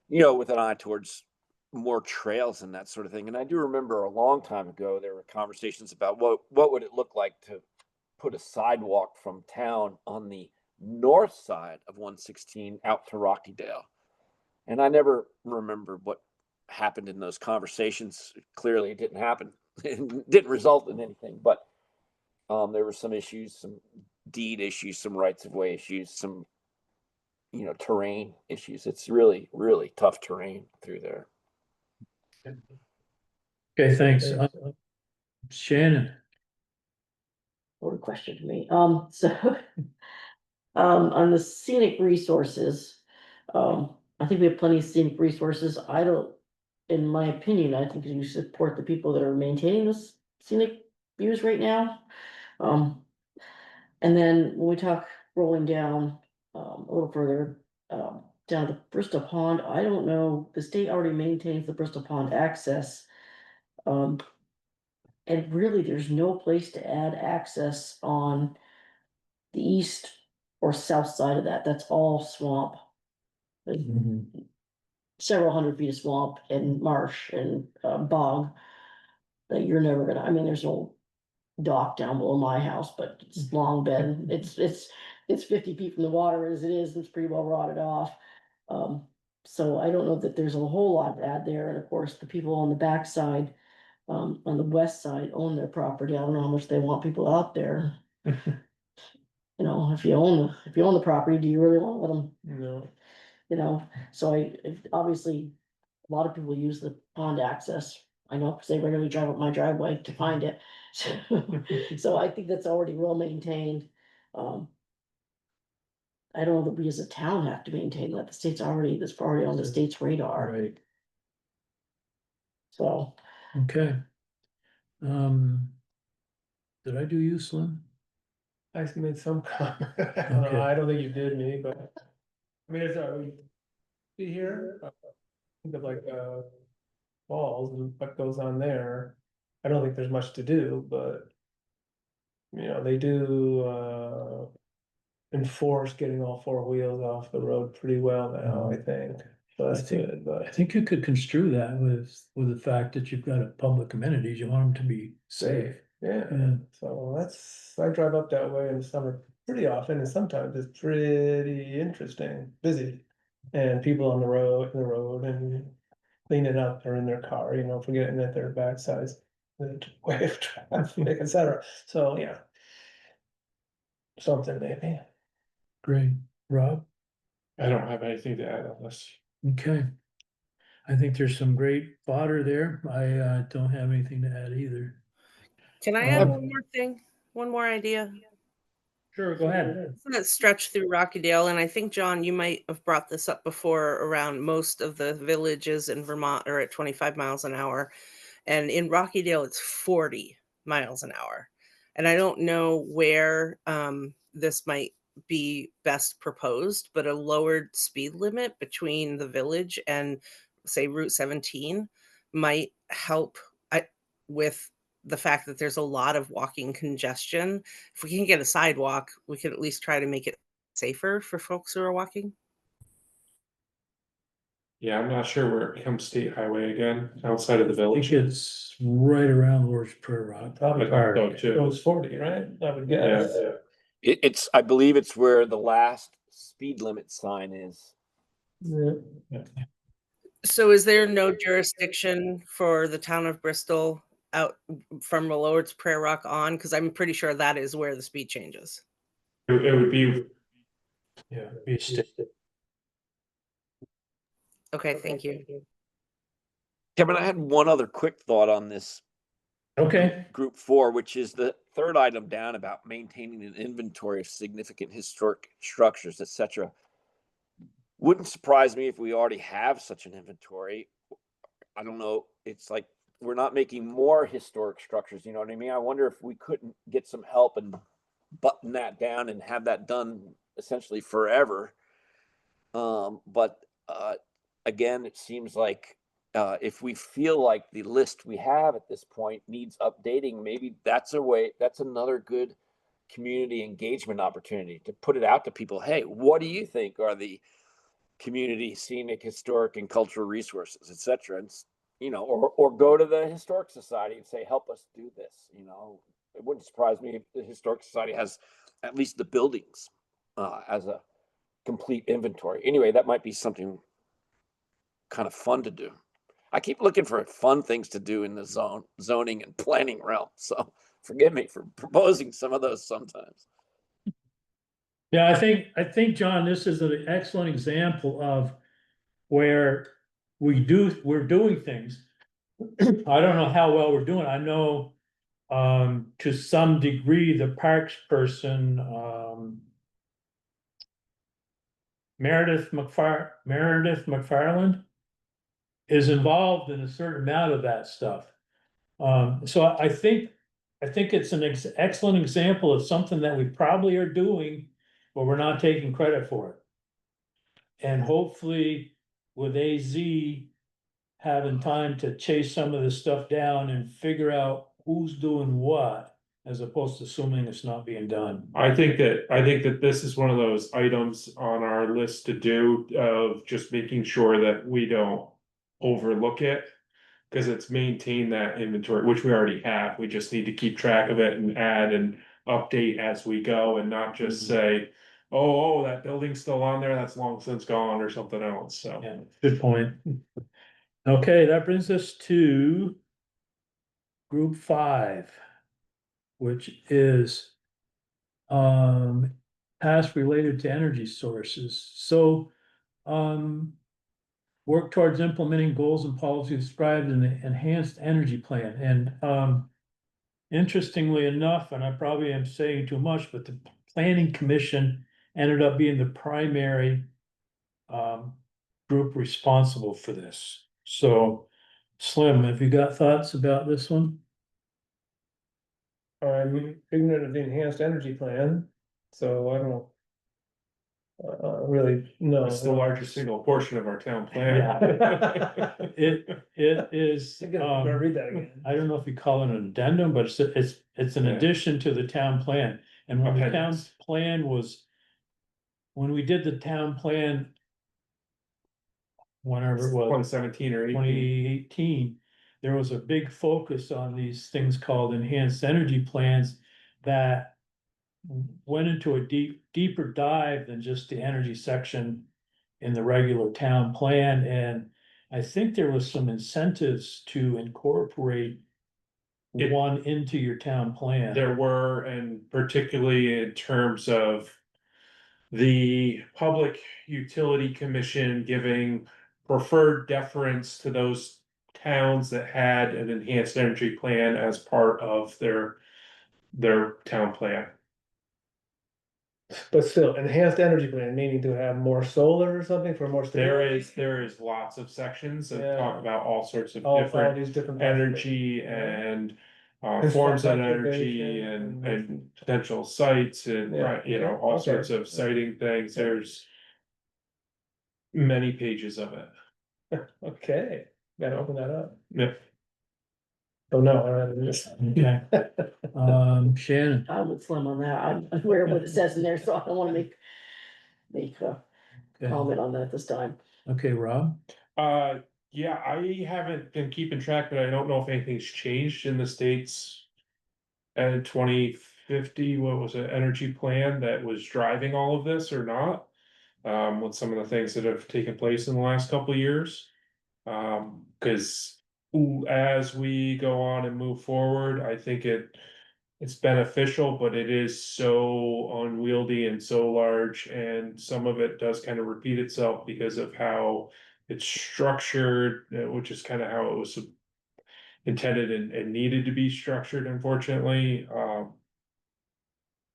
with an eye towards more trails and that sort of thing. And I do remember a long time ago there were conversations about what would it look like to put a sidewalk from town on the north side of 116 out to Rockydale. And I never remember what happened in those conversations. Clearly, it didn't happen. It didn't result in anything. But There were some issues, some deed issues, some rights of way issues, some, terrain issues. It's really, really tough terrain through there. Okay, thanks. Shannon, What a question to me. So, on the scenic resources, I think we have plenty of scenic resources. I don't, in my opinion, I think you support the people that are maintaining this scenic views right now. And then when we talk rolling down, a little further, down to Bristol Pond, I don't know, the state already maintains the Bristol Pond access. And really, there's no place to add access on the east or south side of that. That's all swamp. There's several hundred feet of swamp and marsh and bog that you're never gonna, I mean, there's no dock down below my house, but it's long been, it's 50 feet from the water as it is, and it's pretty well rotted off. So I don't know that there's a whole lot to add there, and of course, the people on the backside, on the west side own their property. I don't know how much they want people out there. You know, if you own the property, do you really want to let them, No. you know? So obviously, a lot of people use the pond access. I know, because they regularly drive up my driveway to find it. So I think that's already well maintained. I don't know that we as a town have to maintain that. The state's already, that's already on the state's radar, right, so. okay. Did I do you, Slim? I made some comment. Okay. I don't think you did me, but. I mean, it's, be here, think of like, falls and what goes on there. I don't think there's much to do, but. They do, enforce getting all four wheels off the road pretty well now, I think. So that's good, I but think you could construe that with the fact that you've got a public amenities, you want them to be safe. yeah, Yeah. so I drive up that way in the summer pretty often, and sometimes it's pretty interesting, busy. And people on in the road and cleaning up or in their car, forgetting that their backside's the way of traffic, et cetera. So, yeah. Something maybe. Great, Rob? I don't have anything to add on this. Okay. I think there's some great fodder there. I don't have anything to add either. Can I add one more thing? One more idea? Sure, go ahead. That stretch through Rockydale, and I think, John, you might have brought this up before. Around most of the villages in Vermont are at 25 miles an hour, and in Rockydale it's 40 miles an hour. And I don't know where this might be best proposed, but a lowered speed limit between the village and, say, Route 17 might help with the fact that there's a lot of walking congestion. If we can get a sidewalk, we could at least try to make it safer for folks who are walking. Yeah, I'm not sure where it becomes state highway again, outside of the I think village. it's right around Lord's Prayer Rock. Probably Park. So, too. goes 40, right? I would Yeah, guess. I believe it's where the last speed limit sign is. Yeah. So is there no jurisdiction for the town of Bristol out from Lord's Prayer Rock on? Because I'm pretty sure that is where the speed changes. it would be, Yeah, be a state. Okay, thank you. Kevin, I had one other quick thought on this Okay, group 4, which is the third item down about maintaining an inventory of significant historic structures, etc. Wouldn't surprise me if we already have such an inventory. I don't know. It's like we're not making more historic structures. You know what I mean? I wonder if we couldn't get some help and button that down and have that done essentially forever. But again, it seems like if we feel like the list we have at this point needs updating, maybe that's another good community engagement opportunity to put it out to people. Hey, what do you think are the community, scenic, historic, and cultural resources, etc. And or go to the historic society and say, help us do this. It wouldn't surprise me if the historic society has at least the buildings as a complete inventory. Anyway, that might be something kind of fun to do. I keep looking for fun things to do in the zoning and planning realm. So Forgive me for proposing some of those sometimes. Yeah, I think, John, this is an excellent example of where we're doing things. I don't know how well we're doing. I know, to some degree, the parks person, Meredith McFarland is involved in a certain amount of that stuff. So I think it's an excellent example of something that we probably are doing, but we're not taking credit for it. And hopefully with AZ having time to chase some of this stuff down and figure out who's doing what, as opposed to assuming it's not being done. I think that this is one of those items on our list to do of just making sure that we don't overlook it. Cause it's maintain that inventory, which we already have. We just need to keep track of it and add and update as we go and not just say, oh, that building's still on there, that's long since gone or something else, so. Yeah, good point. Okay, that brings us to group 5, which is tasks related to energy sources. So work towards implementing goals and policies described in the enhanced energy plan. And interestingly enough, and I probably am saying too much, but the planning commission ended up being the primary group responsible for this. So Slim, have you got thoughts about this one? I'm ignorant of the enhanced energy plan, so I don't. Really, no. It's the largest single portion of our town plan. It is, I'm gonna read that again. I don't know if you call it an addendum, but it's an Yeah. addition to the town plan. And when the town Appendix. plan was, when we did the town plan, whenever it was, 2017 or 18. 2018, there was a big focus on these things called enhanced energy plans that went into a deeper dive than just the energy section in the regular town plan. And I think there was some incentives to incorporate one into your town plan. There were, and particularly in terms of the Public Utility Commission giving preferred deference to those towns that had an enhanced energy plan as part of their town plan. But still, enhanced energy plan, meaning to have more solar or something for more stability? There is lots of sections that Yeah. talk about all sorts of All different these different. energy and forms of energy and potential sites and, Yeah, right, you know, all okay. sorts of siting things. There's many pages of it. Okay, gotta open that up. Yeah. Oh, no, I rather just. Okay. Shannon, I would Slim on that. I'm aware of what it says in there, so I don't wanna make a okay, comment on that this time. okay, Rob, Yeah, I haven't been keeping track, but I don't know if anything's changed in the states. And 2050, what was it, energy plan that was driving all of this or not? With some of the things that have taken place in the last couple of years. Cause as we go on and move forward, I think it's beneficial, but it is so unwieldy and so large, and some of it does kind of repeat itself because of how it's structured, which is kind of how it was intended and needed to be structured, unfortunately.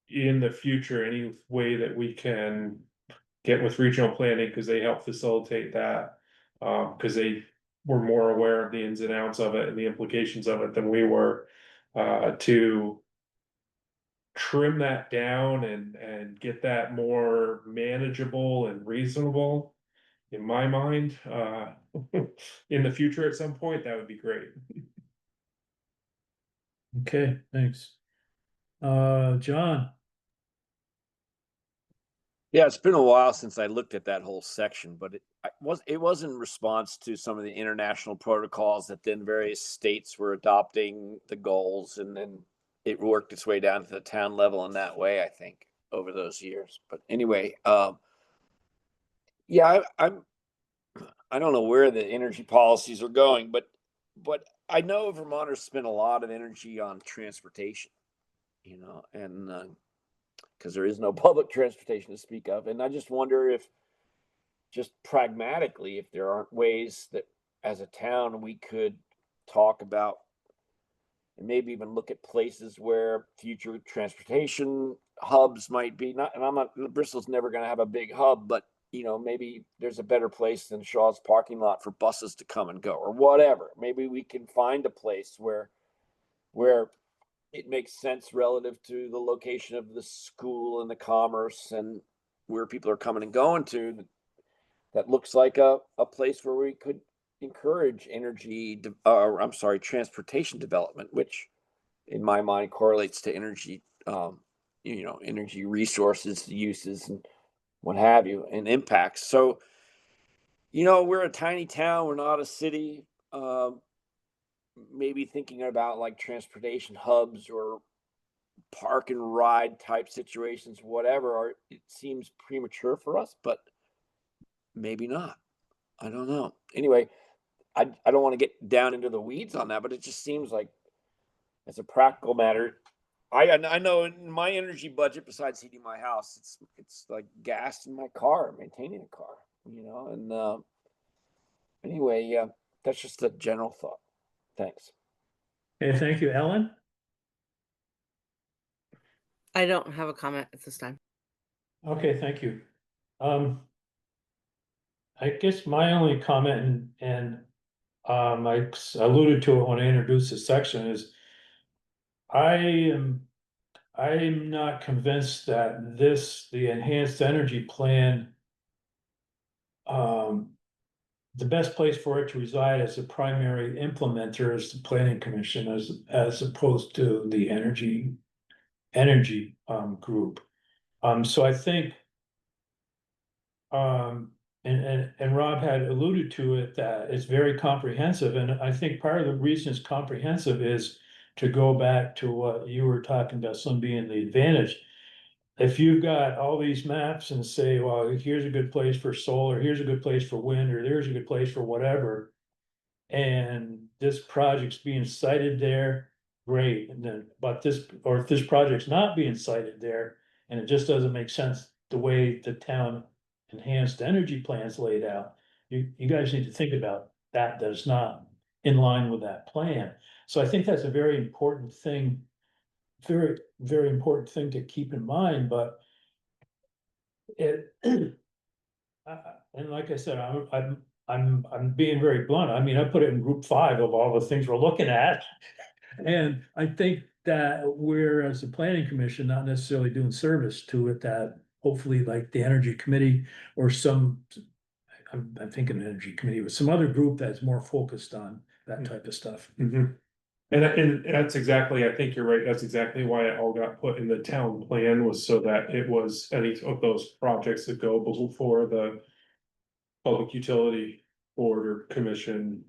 In the future, any way that we can get with regional planning, because they help facilitate that, because they were more aware of the ins and outs of it and the implications of it than we were, to trim that down and get that more manageable and reasonable. In my mind, in the future at some point, that would be great. okay, thanks. John, Yeah, it's been a while since I looked at that whole section, but it was in response to some of the international protocols that then various states were adopting the goals, and then it worked its way down to the town level in that way, I think, over those years. But anyway, yeah, I don't know where the energy policies are going, but I know Vermonters spend a lot of energy on transportation. you know, and because there is no public transportation to speak of. And I just wonder if, just pragmatically, if there aren't ways that as a town we could talk about and maybe even look at places where future transportation hubs might be. Not, and I'm not, Bristol's never going to have a big hub, but you know, maybe there's a better place than Shaw's parking lot for buses to come and go, or whatever. Maybe we can find a place where it makes sense relative to the location of the school and the commerce and where people are coming and going to. That looks like a place where we could encourage transportation development, which in my mind correlates to energy, energy resources uses and what have you, and impacts. So, we're a tiny town, we're not a city. Maybe thinking about like transportation hubs or park and ride type situations, whatever, it seems premature for us, but maybe not. I don't know. Anyway, I don't want to get down into the weeds on that, but it just seems like, as a practical matter, I know in my energy budget, besides heating my house, it's like gas in my car, maintaining a car, and anyway, yeah, that's just a general thought. Thanks. Okay, thank you, Ellen. I don't have a comment at this time. Okay, thank you. I guess my only comment, and I alluded to it when I introduced this section, is I'm not convinced that the enhanced energy plan, the best place for it to reside as a primary implementer is the planning commission, as opposed to the energy group. So I think, and Rob had alluded to it, that it's very comprehensive, and I think part of the reason it's comprehensive is to go back to what you were talking about, some being the advantage. If you've got all these maps and say, well, here's a good place for solar, here's a good place for wind, or there's a good place for whatever, and this project's being cited there, great, and then, but if this project's not being cited there, and it just doesn't make sense the way the town enhanced energy plans laid out, you guys need to think about that is not in line with that plan. So I think that's a very important thing, very, very important thing to keep in mind, but it, and like I said, I'm being very blunt. I mean, I put it in group 5 of all the things we're looking at. And I think that we're, as a planning commission, not necessarily doing service to it, that hopefully like the energy committee or I'm thinking energy committee with some other group that's more focused on that type of stuff. And that's exactly, I think you're right, that's exactly why it all got put in the town plan, was so that it was any of those projects that go before the Public Utility Board or Commission.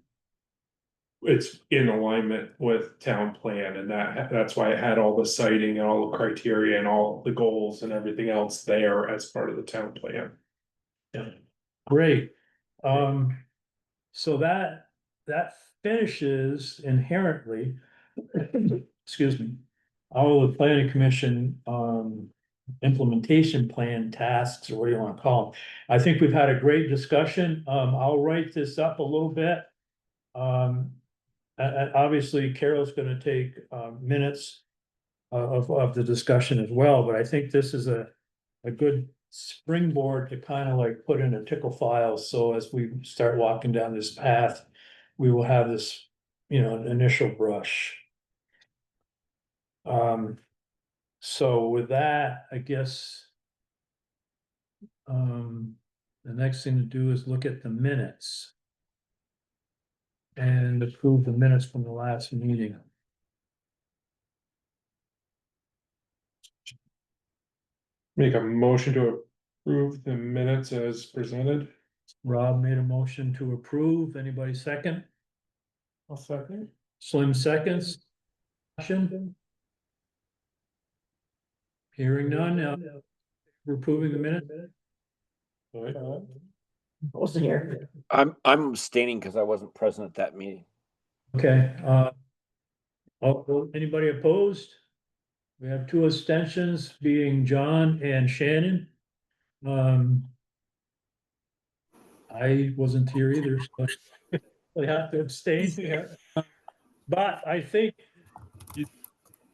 It's in alignment with town plan, and that's why it had all the citing and all the criteria and all the goals and everything else there as part of the town plan. Yeah, great. So that finishes inherently, excuse me, all the planning commission, implementation plan tasks, or what do you want to call them? I think we've had a great discussion. I'll write this up a little bit. Obviously Carol's gonna take, minutes of the discussion as well, but I think this is a good springboard to kind of like put in a tickle file, so as we start walking down this path, we will have this, an initial brush. So with that, I guess, the next thing to do is look at the minutes and approve the minutes from the last meeting. Make a motion to approve the minutes as presented. Rob made a motion to approve. Anybody second? I'll second. Slim seconds. Discussion? Hearing none, now we're approving the minute. Alright. Wasn't here. I'm abstaining because I wasn't present at that meeting. Okay, anybody opposed? We have two abstentions being John and Shannon. I wasn't here either, so I have to abstain. Yeah. But I think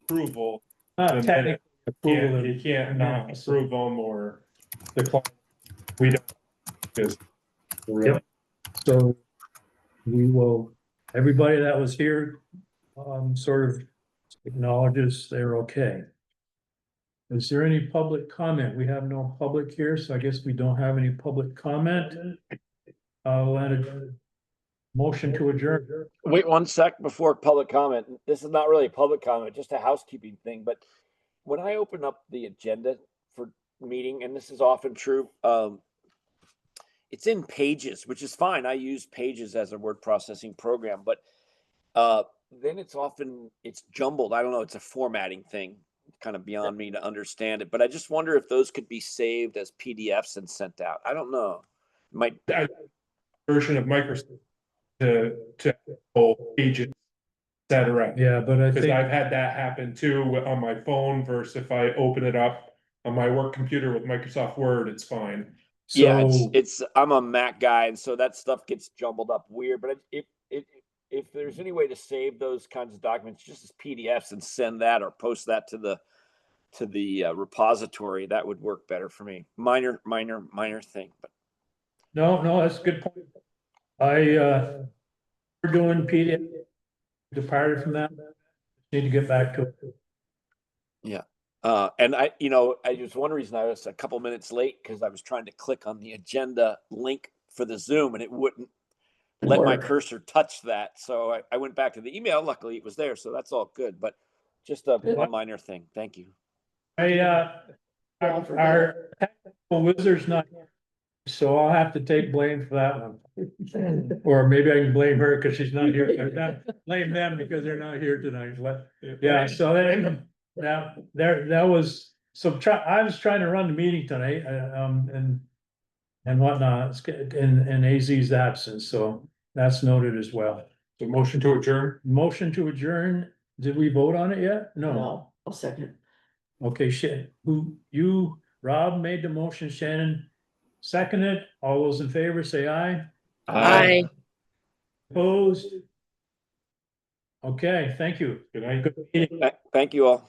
Approval, not The technically minute. approval. you can't of not minutes. approve them or decline. We don't. Because. Yep. So we will, everybody that was here, sort of acknowledges they're okay. Is there any public comment? We have no public here, so I guess we don't have any public comment. I'll add a motion to adjourn. Wait 1 sec before public comment. This is not really a public comment, just a housekeeping thing. But when I open up the agenda for meeting, and this is often true, it's in Pages, which is fine. I use Pages as a word processing program, but then it's jumbled. I don't know. It's a formatting thing, kind of beyond me to understand it. But I just wonder if those could be saved as PDFs and sent out. I don't know. Might Version of Microsoft to whole pages, et cetera. Yeah, but I Because think, I've had that happen too on my phone versus if I open it up on my work computer with Microsoft Word, it's fine. Yeah, so, I'm a Mac guy, and so that stuff gets jumbled up weird. But if there's any way to save those kinds of documents just as PDFs and send that or post that to the repository, that would work better for me. Minor thing, but no, that's a good point. We're doing PDF, departed from that. Need to get back to it. yeah. And I just one reason I was a couple minutes late because I was trying to click on the agenda link for the Zoom and it wouldn't let my cursor touch that. So I went back to the email. Luckily it was there. So that's all good, but just one minor thing. Thank you. Our technical wizard's not here, so I'll have to take blame for that one. Or maybe I can blame her because she's not here. Blame them because they're not here tonight. Yeah, so that was, I was trying to run the meeting tonight, and whatnot, in AZ's absence, so that's noted as well. So motion to adjourn. Motion to adjourn, did we vote on it yet? No. No, I'll second. Okay, Rob made the motion, Shannon seconded, all those in favor say aye. Aye. Opposed? Okay, thank you. Good night. Good meeting. Thank you all.